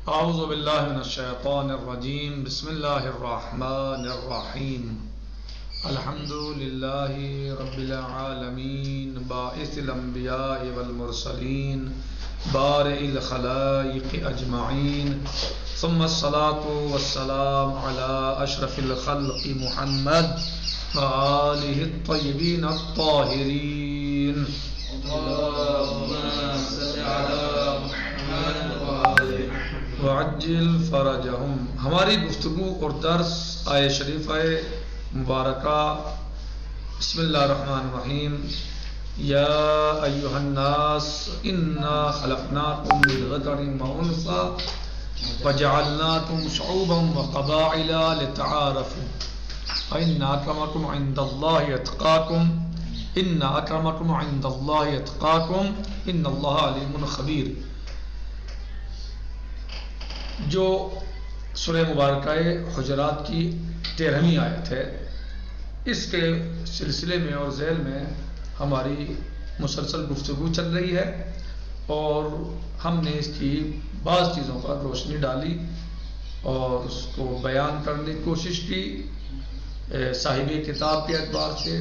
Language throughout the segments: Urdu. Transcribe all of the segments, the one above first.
اعوذ باللہ من الشیطان الرجیم بسم اللہ الرحمن الرحیم الحمد للہ رب العالمین باعث الانبیاء والمرسلین بارئ الخلائق اجمعین ثم الصلاة والسلام علی اشرف الخلق محمد وآلہ الطیبین الطاہرین اللہم صل علی محمد وعجل فرجہم۔ ہماری گفتگو اور درس آیہ شریفہ مبارکہ بسم اللہ الرحمن الرحیم یا ایہا الناس انا خلقناکم من ذکر وانثی وجعلناکم شعوبا وقبائل لتعارفوا ان اکرمکم عند اللہ اتقاکم ان اکرمکم عند اللہ اتقاکم ان اللہ علیم خبیر۔ جو سورہ مبارکہ حجرات کی 13ویں آیت ہے، اس کے سلسلے میں اور ذیل میں ہماری مسلسل گفتگو چل رہی ہے اور ہم نے اس کی بعض چیزوں پر روشنی ڈالی اور اس کو بیان کرنے کی کوشش کی صاحب کتاب کے اعتبار سے۔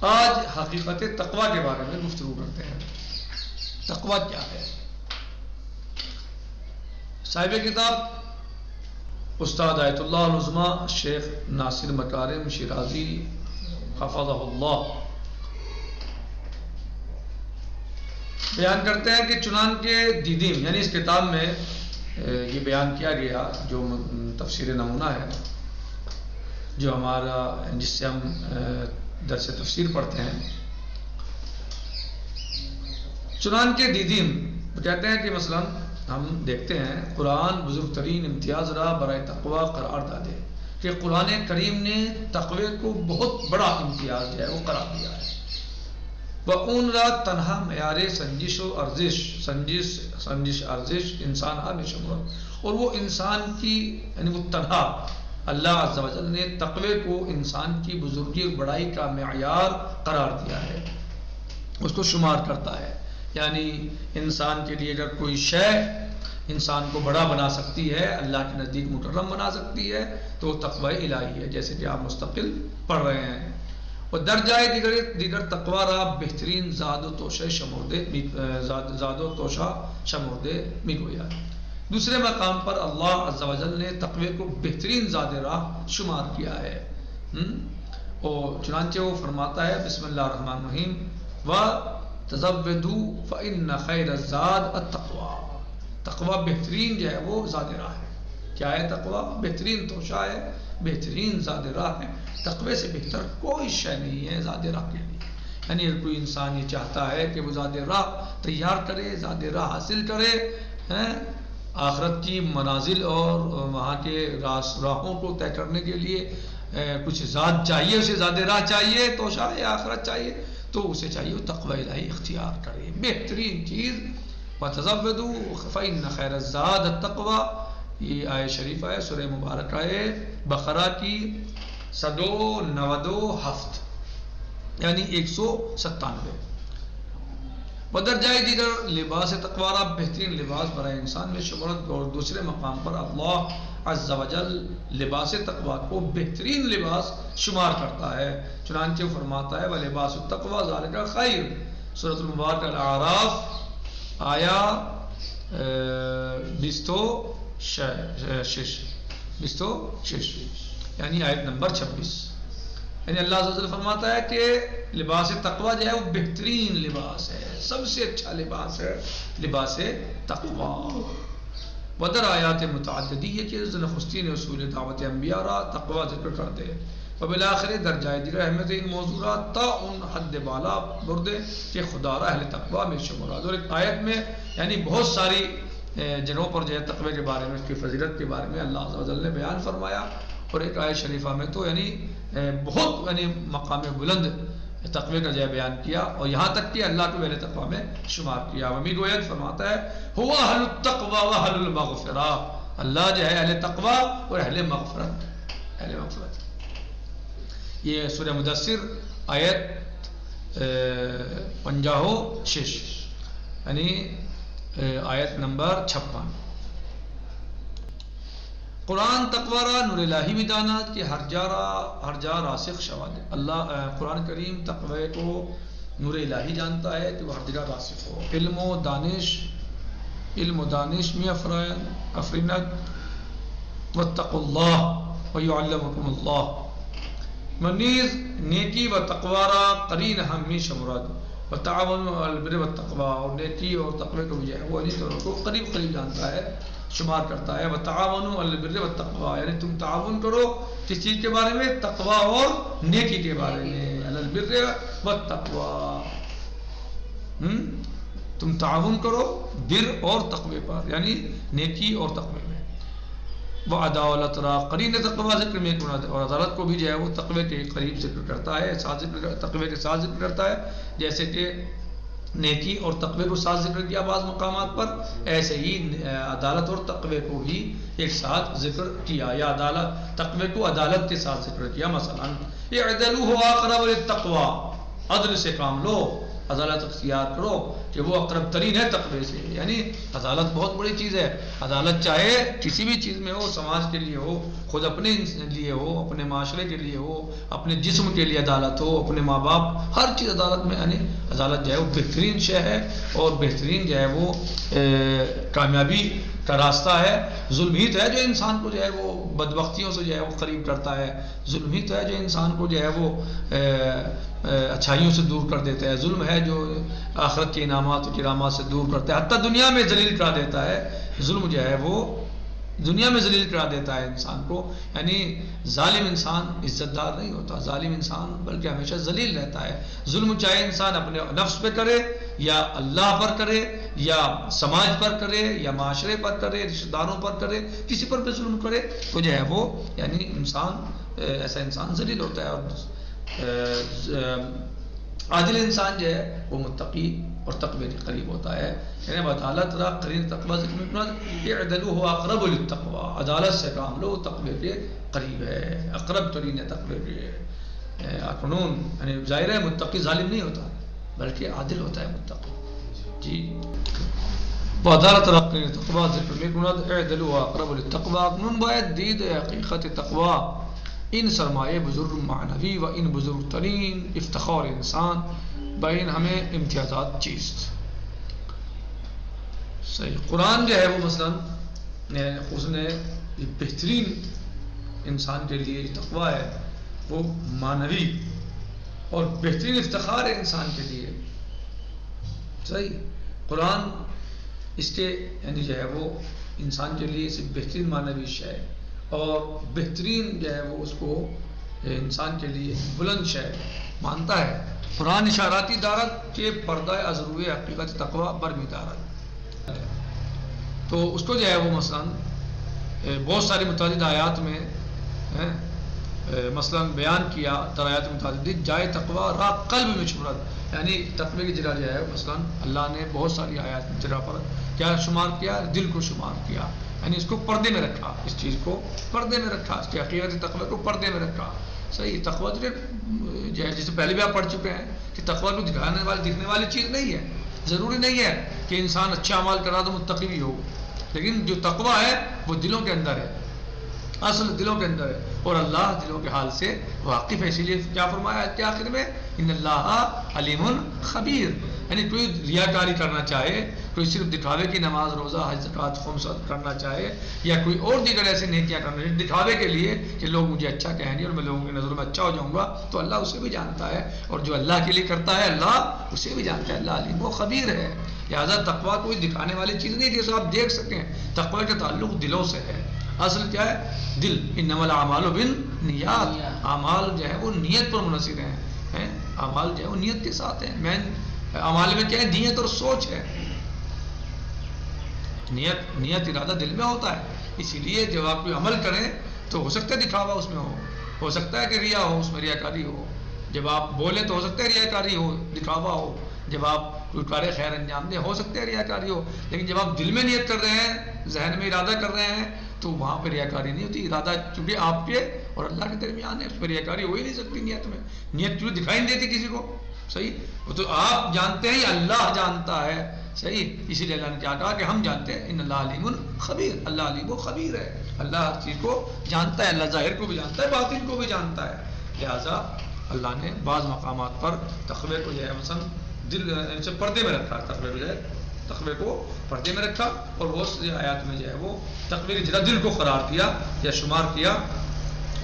آج حقیقت تقویٰ کے بارے میں گفتگو کرتے ہیں۔ تقویٰ کیا ہے؟ صاحب کتاب استاد آیت اللہ العظمیٰ شیخ ناصر مکارم شیرازی حفظہ اللہ بیان کرتے ہیں کہ چنانچہ دیدیم، یعنی اس کتاب میں یہ بیان کیا گیا جو تفسیر نمونہ ہے، جو ہمارا جس سے ہم درس تفسیر پڑھتے ہیں۔ چنانچہ دیدیم کہتے ہیں کہ مثلا ہم دیکھتے ہیں قرآن بزرگ ترین امتیاز را برائے تقوی قرار دادے کہ قرآن کریم نے تقوی کو بہت بڑا امتیاز جو ہے وہ قرار دیا ہے۔ وَاُن را تنہا معیار سنجش و ارزش سنجش ارزش انسان ہا میں شمول، اور وہ انسان کی یعنی وہ تنہا اللہ عز و جل نے تقوی کو انسان کی بزرگی اور بڑائی کا معیار قرار دیا ہے، اس کو شمار کرتا ہے۔ یعنی انسان کے لیے اگر کوئی شے انسان کو بڑا بنا سکتی ہے، اللہ کے نزدیک مکرم بنا سکتی ہے، تو تقوی الہی ہے، جیسے کہ آپ مستقل پڑھ رہے ہیں۔ اور درجائے دیگر تقوی را بہترین زاد و توشہ شمردے میگویا۔ دوسرے مقام پر اللہ عز و جل نے تقوی کو بہترین زاد راہ شمار کیا ہے، اور چنانچہ وہ فرماتا ہے بسم اللہ الرحمن الرحیم تزودوا فإن خیر الزاد التقوی۔ تقوی بہترین جو ہے وہ زاد راہ ہے۔ کیا ہے تقوی؟ بہترین توشہ ہے، بہترین زاد راہ ہے۔ تقوی سے بہتر کوئی شے نہیں ہے زاد راہ کے لیے۔ یعنی اگر کوئی انسان یہ چاہتا ہے کہ وہ زاد راہ تیار کرے، زاد راہ حاصل کرے، آخرت کی منازل اور وہاں کے راہوں کو طے کرنے کے لیے کچھ زاد چاہیے، اسے زاد راہ چاہیے، توشہ آخرت چاہیے، تو اسے چاہیے وہ تقوی الہی اختیار کرے۔ بہترین چیز وَتَزَوَّدُوا فَإِنَّ خَيْرَ الزَّادِ التَّقْوَىٰ، یہ آیہ شریفہ ہے سورہ مبارکہ بقرہ کی 197 یعنی 197۔ بدرجائے دیگر لباس تقویٰ را بہترین لباس برائے انسان میں شمرت، اور دوسرے مقام پر اللہ عز و جل لباس تقویٰ کو بہترین لباس شمار کرتا ہے۔ چنانچہ فرماتا ہے وَلِبَاسُ التَّقْوَىٰ ذَلِكَ خَيْرٌ، سورۃ المبارکہ الاعراف آیا 26 یعنی آیت نمبر 26۔ یعنی اللہ عز و جل فرماتا ہے کہ لباس تقویٰ جو ہے وہ بہترین لباس ہے، سب سے اچھا لباس ہے لباس تقویٰ۔ ودر آیات متعددی ہے کہ نخستین اصول دعوت انبیاء را تقویٰ ذکر کر دے، وبالآخر درجائے دیگر احمد ان موضوعات تا ان حد بالا بردے کہ خدا را اہل تقویٰ میں شمار۔ اور ایک آیت میں یعنی بہت ساری جگہوں پر جو ہے تقوی کے بارے میں، اس کی فضیلت کے بارے میں اللہ عز و جل نے بیان فرمایا، اور ایک آیت شریفہ میں تو یعنی بہت یعنی مقام بلند تقوی کا جو ہے بیان کیا، اور یہاں تک کہ اللہ کو اہل تقوی میں شمار کیا۔ ومی گوید فرماتا ہے ہوا اہل التقوی و اہل المغفرہ، اللہ جو ہے اہل تقوی اور اہل مغفرت، اہل مغفرت۔ یہ سورہ مدثر آیت 56 یعنی آیت نمبر 56۔ قرآن تقوارا نور الہی بھی دانات کہ ہر جا راسخ شواد اللہ قرآن کریم تقوی کو نور الہی جانتا ہے کہ وہ ہر جگہ راسخ ہو. علم و دانش میں افرینت واتقوا اللہ ویعلمکم اللہ. منیز نیکی و تقوارا قرین ہمیشہ مراد وتعاونوا علی البر والتقوی، اور نیکی اور تقوی کو بھی جو ہے وہ انہی دونوں کو قریب جانتا ہے، شمار کرتا ہے. وتعاونوا علی البر والتقوی، یعنی تم تعاون کرو کس چیز کے بارے میں؟ تقوی اور نیکی کے بارے میں. علی البر والتقوی، تم تعاون کرو بر اور تقوی پر، یعنی نیکی اور تقوی میں. وہ عدالت را قرین تقوی ذکر میں، اور عدالت کو بھی جو ہے وہ تقوی کے قریب ذکر کرتا ہے، تقوی کے ساتھ ذکر کرتا ہے. جیسے کہ نیکی اور تقوی کو ساتھ ذکر کیا بعض مقامات پر، ایسے ہی عدالت اور تقوی کو بھی ایک ساتھ ذکر کیا، یا عدالت تقوی کو عدالت کے ساتھ ذکر کیا. مثلا اعدلوا اقرب للتقوی، عدل سے کام لو، عدالت اختیار کرو کہ وہ اقرب ترین ہے تقوی سے. یعنی عدالت بہت بڑی چیز ہے. عدالت چاہے کسی بھی چیز میں ہو، سماج کے لیے ہو، خود اپنے لیے ہو، اپنے معاشرے کے لیے ہو، اپنے جسم کے لیے عدالت ہو، اپنے ماں باپ، ہر چیز عدالت میں. یعنی عدالت جو ہے وہ بہترین شے ہے اور بہترین جو ہے وہ کامیابی کا راستہ ہے. ظلم ہی تو ہے جو انسان کو جو ہے وہ بدبختیوں سے جو ہے وہ قریب کرتا ہے. ظلم ہی تو ہے جو انسان کو جو ہے وہ اچھائیوں سے دور کر دیتا ہے. ظلم ہے جو آخرت کے انعامات و کرامات سے دور کرتا ہے، حتیٰ دنیا میں ذلیل کرا دیتا ہے. ظلم جو ہے وہ دنیا میں ذلیل کرا دیتا ہے انسان کو. یعنی ظالم انسان عزت دار نہیں ہوتا، ظالم انسان بلکہ ہمیشہ ذلیل رہتا ہے. ظلم چاہے انسان اپنے نفس پہ کرے یا اللہ پر کرے یا سماج پر کرے یا معاشرے پر کرے، رشتہ داروں پر کرے، کسی پر بھی ظلم کرے تو جو ہے وہ یعنی انسان ایسا انسان ذلیل ہوتا ہے. اور عادل انسان جو ہے وہ متقی اور تقوی کے قریب ہوتا ہے. یعنی عدالت را قرین تقوی ذکر میں اعدلوا هو اقرب للتقوی، عدالت سے کام لو تقوی کے قریب ہے، اقرب ترین ہے تقوی کے. قانون یعنی ظاہر ہے متقی ظالم نہیں ہوتا بلکہ عادل ہوتا ہے متقی. جی عدالت را قرین تقوی ذکر میں اعدلوا اقرب للتقوی. قانون باید دید حقیقت تقوی، ان سرمایہ بزرگ معنوی و ان بزرگ ترین افتخار انسان بین ہمیں امتیازات چیز. صحیح. قرآن جو ہے وہ مثلا اس نے بہترین انسان کے لیے تقوی ہے وہ معنوی اور بہترین افتخار ہے انسان کے لیے. صحیح. قرآن اس کے یعنی جو ہے وہ انسان کے لیے صرف بہترین معنوی شے اور بہترین جو ہے وہ اس کو انسان کے لیے بلند شے مانتا ہے. قرآن اشاراتی دارت کے پردہ ازروئے حقیقت تقوی برمی دارت، تو اس کو جو ہے وہ مثلا بہت ساری متعدد آیات میں مثلا بیان کیا. آیات متعدد جائے تقوی را قلب میں شمرت، یعنی تقوی کی جگہ جو ہے مثلا اللہ نے بہت ساری آیات جگہ پر کیا شمار کیا؟ دل کو شمار کیا. یعنی اس کو پردے میں رکھا، اس چیز کو پردے میں رکھا، اس کی حقیقت تقوی کو پردے میں رکھا. صحیح. تقوی جو ہے جسے پہلے بھی آپ پڑھ چکے ہیں کہ تقوی کو دکھنے والی چیز نہیں ہے. ضروری نہیں ہے کہ انسان اچھا اعمال کرا تو متقی بھی ہو، لیکن جو تقوی ہے وہ دلوں کے اندر ہے، اصل دلوں کے اندر ہے اور اللہ دلوں کے حال سے واقف ہے. اسی لیے کیا فرمایا ہے آخر میں ان اللہ علیم خبیر. یعنی کوئی ریاکاری کرنا چاہے، کوئی صرف دکھاوے کی نماز روزہ حج زکوٰۃ خمس کرنا چاہے یا کوئی اور دیگر ایسے نیکیاں کرنا چاہے دکھاوے کے لیے کہ لوگ مجھے اچھا کہیں گے اور میں لوگوں کی نظروں میں اچھا ہو جاؤں گا، تو اللہ اسے بھی جانتا ہے. اور جو اللہ کے لیے کرتا ہے اللہ اسے بھی جانتا ہے. اللہ علیم و خبیر ہے. لہٰذا تقویٰ کوئی دکھانے والی چیز نہیں جیسے آپ دیکھ سکیں. تقویٰ کا تعلق دلوں سے ہے. اصل کیا ہے؟ دل. انما الاعمال بالنیات، اعمال جو ہے وہ نیت پر منحصر ہیں. اعمال جو ہے وہ نیت کے ساتھ ہیں. مین اعمال میں کیا ہے؟ نیت اور سوچ ہے. نیت ارادہ دل میں ہوتا ہے. اسی لیے جب آپ کوئی عمل کریں تو ہو سکتا ہے دکھاوا اس میں ہو سکتا ہے کہ ریا ہو، اس میں ریاکاری ہو. جب آپ بولیں تو ہو سکتا ہے ریاکاری ہو، دکھاوا ہو. جب آپ کوئی کار خیر انجام دیں ہو سکتا ہے ریاکاری ہو. لیکن جب آپ دل میں نیت کر رہے ہیں، ذہن میں ارادہ کر رہے ہیں تو وہاں پہ ریاکاری نہیں ہوتی. ارادہ چونکہ آپ کے اور اللہ کے درمیان ہے، اس پہ ریاکاری ہو ہی نہیں سکتی. نیت میں نیت کیوں دکھائی نہیں دیتی کسی کو. صحیح. وہ تو آپ جانتے ہیں، اللہ جانتا ہے. صحیح، اسی لیے اللہ نے کیا کہا کہ ہم جانتے ہیں ان اللہ علیم خبیر، اللہ علیم و خبیر ہے، اللہ ہر چیز کو جانتا ہے، اللہ ظاہر کو بھی جانتا ہے، باطن کو بھی جانتا ہے. لہٰذا اللہ نے بعض مقامات پر تقوی کو جو ہے مثلا دل سے پردے میں رکھا، تقوی کو جو ہے تقوی کو پردے میں رکھا، اور بہت سی آیات میں جو ہے وہ تقوی کی جگہ دل کو قرار دیا یا شمار کیا.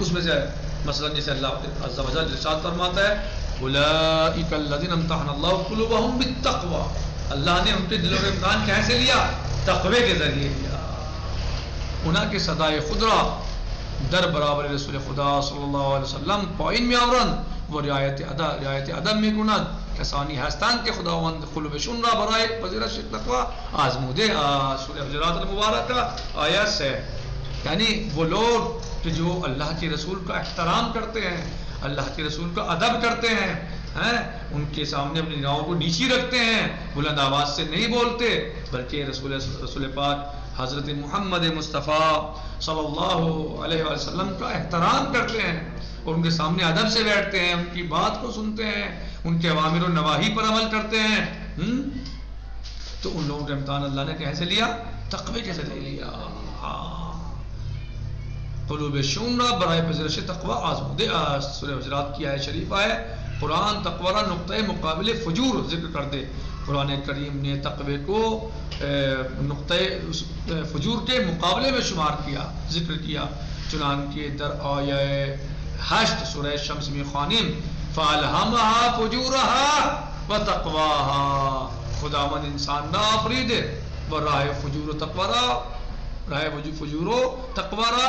اس میں سے مثلا جیسے اللہ عز و جل ارشاد فرماتا ہے اولئک الذین امتحن اللہ قلوبہم بالتقوی، اللہ نے ان کے دلوں کا امتحان کیسے لیا؟ تقوی کے ذریعے لیا. انہاں کے صدائے خضرا در برابر رسول خدا صلی اللہ علیہ وسلم پائن میں آورن و رعایت ادب میں کنند کسانی ہستان کے خداوند قلوب شنرا برائے پذیرش تقوی آزمودے. سورہ حجرات المبارکہ آیت سے یعنی وہ لوگ کہ جو اللہ کے رسول کا احترام کرتے ہیں، اللہ کے رسول کا ادب کرتے ہیں، ان کے سامنے اپنی نگاہوں کو نیچی رکھتے ہیں، بلند آواز سے نہیں بولتے، بلکہ رسول پاک حضرت محمد مصطفیٰ صلی اللہ علیہ وسلم کا احترام کرتے ہیں اور ان کے سامنے ادب سے بیٹھتے ہیں، ان کی بات کو سنتے ہیں، ان کے اوامر و نواہی پر عمل کرتے ہیں، تو ان لوگوں کا امتحان اللہ نے کیسے لیا؟ تقوی کے ذریعے لیا. قلوب شومرا برائے پذیرش تقوی آزمودے. سورہ حجرات کی آیت شریفہ ہے. قرآن تقوی را نقطۂ مقابل فجور ذکر کر دے. قرآن کریم نے تقوی کو نقطۂ فجور کے مقابلے میں شمار کیا، ذکر کیا. چنانکہ در آیہ 8 سورہ شمس میں خوانیم فَأَلْهَمَهَا فُجُورَهَا وَتَقْوَاهَا، خداوند انسان نہ آفریدے و راہ فجور و تقوی را، راہ فجور و تقوی را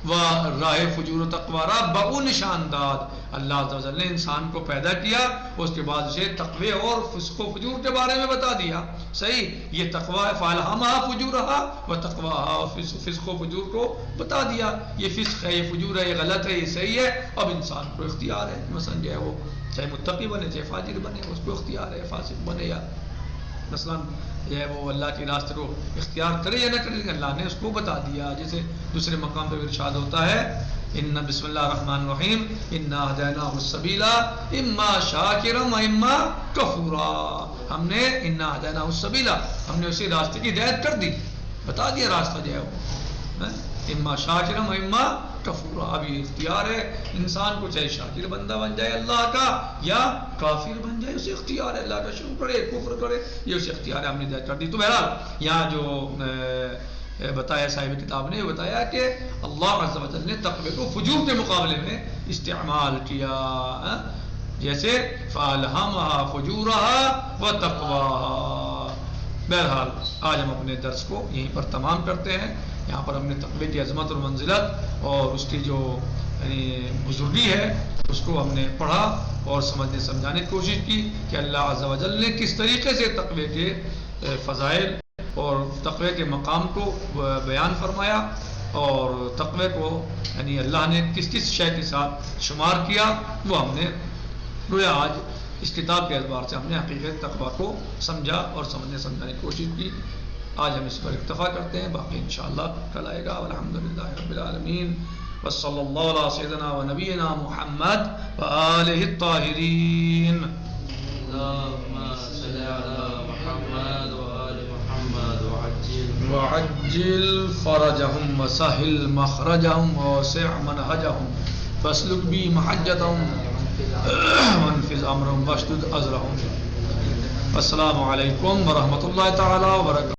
و راہ فجور و تقوی را بہو نشان داد. اللہ عز و جل نے انسان کو پیدا کیا، اس کے بعد اسے تقوی اور فسق و فجور کے بارے میں بتا دیا. صحیح، یہ تقوی ہے فَأَلْهَمَهَا فُجُورَهَا وَتَقْوَاهَا، فسق و فجور کو بتا دیا. یہ فسق ہے، یہ فجور ہے، یہ غلط ہے، یہ صحیح ہے. اب انسان کو اختیار ہے، مثلا جو ہے وہ چاہے متقی بنے چاہے فاجر بنے، اس کو اختیار ہے، فاسق بنے یا مثلا جو ہے وہ اللہ کے راستے کو اختیار کرے یا نہ کرے، اللہ نے اس کو بتا دیا. جیسے دوسرے مقام پہ ارشاد ہوتا ہے ان بسم اللہ الرحمن الرحیم انا ہدیناہ السبیل اما شاکرا و اما کفورا. ہم نے انا ہدیناہ السبیل، ہم نے اسی راستے کی ہدایت کر دی، بتا دیا راستہ جو ہے وہ اما شاکرا و اما کفورا. ابھی اختیار ہے انسان کو، چاہے شاکر بندہ بن جائے اللہ کا یا کافر بن جائے، اسے اختیار ہے اللہ کا شکر کرے کفر کرے، یہ اسے اختیار ہے، ہم نے ہدایت کر دی. تو بہرحال یہاں جو بتایا صاحب کتاب نے بتایا کہ اللہ عز و جل نے تقوی کو فجور کے مقابلے میں استعمال کیا، جیسے فَأَلْهَمَهَا فُجُورَهَا وَتَقْوَاهَا. بہرحال آج ہم اپنے درس کو یہیں پر تمام کرتے ہیں. یہاں پر ہم نے تقوی کی عظمت اور منزلت اور اس کی جو بزرگی ہے اس کو ہم نے پڑھا اور سمجھنے سمجھانے کی کوشش کی کہ اللہ عز و جل نے کس طریقے سے تقوی کے فضائل اور تقوی کے مقام کو بیان فرمایا اور تقوی کو یعنی اللہ نے کس کس شے کے ساتھ شمار کیا، وہ ہم نے گویا آج اس کتاب کے اعتبار سے ہم نے حقیقت تقوی کو سمجھا اور سمجھنے سمجھانے کی کوشش کی. آج ہم اس پر اکتفا کرتے ہیں، باقی انشاءاللہ کل آئے گا. والحمدللہ رب العالمین وصلی اللہ علی سیدنا و نبینا محمد و آلہ الطاہرین. اللہم صلی علی محمد و آل محمد وعجل فرجہم وسہل مخرجہم ووسع منہجہم فاسلک بی محجتہم وانفذ امرہم واشدد ازرہم. السلام علیکم ورحمۃ اللہ تعالی وبرکاتہ.